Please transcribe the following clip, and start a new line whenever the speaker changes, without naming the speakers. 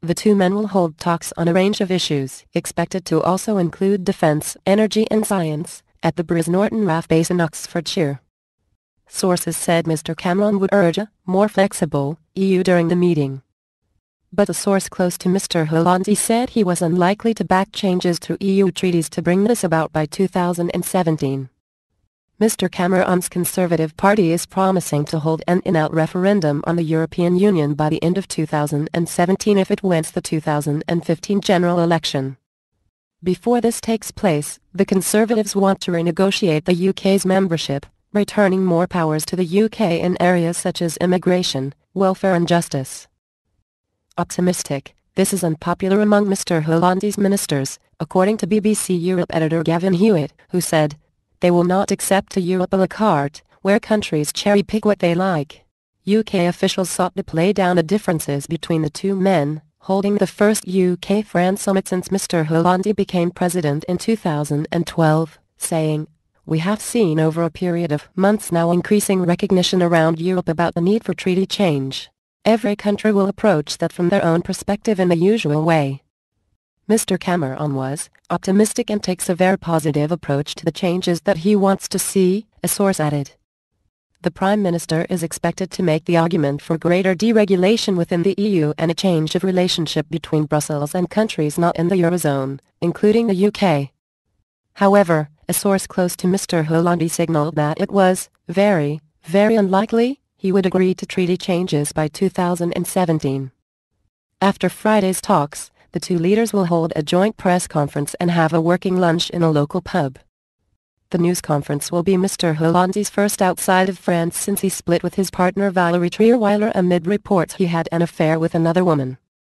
The two men will hold talks on a range of issues, expected to also include defence, energy and science, at the Brize Norton RAF base in Oxfordshire. Sources said Mr. Cameron would urge a more flexible EU during the meeting. But a source close to Mr. Hollande said he was unlikely to back changes to EU treaties to bring this about by 2017. Mr. Cameron's Conservative Party is promising to hold an in-out referendum on the European Union by the end of 2017 if it wins the 2015 general election. Before this takes place, the Conservatives want to renegotiate the UK's membership, returning more powers to the UK in areas such as immigration, welfare and justice. Optimistic, this is unpopular among Mr. Hollande's ministers, according to BBC Europe editor Gavin Hewitt, who said, "They will not accept a Europe à la carte, where countries cherry-pick what they like." UK officials sought to play down the differences between the two men, holding the first UK-France summit since Mr. Hollande became president in 2012, saying, "We have seen over a period of months now increasing recognition around Europe about the need for treaty change. Every country will approach that from their own perspective in the usual way." Mr. Cameron was optimistic and takes a very positive approach to the changes that he wants to see, a source added. The Prime Minister is expected to make the argument for greater deregulation within the EU and a change of relationship between Brussels and countries not in the Eurozone, including the UK. However, a source close to Mr. Hollande signaled that it was very, very unlikely he would agree to treaty changes by 2017. After Friday's talks, the two leaders will hold a joint press conference and have a working lunch in a local pub. The news conference will be Mr. Hollande's first outside of France since he split with his partner Valérie Trierweiler amid reports he had an affair with another woman.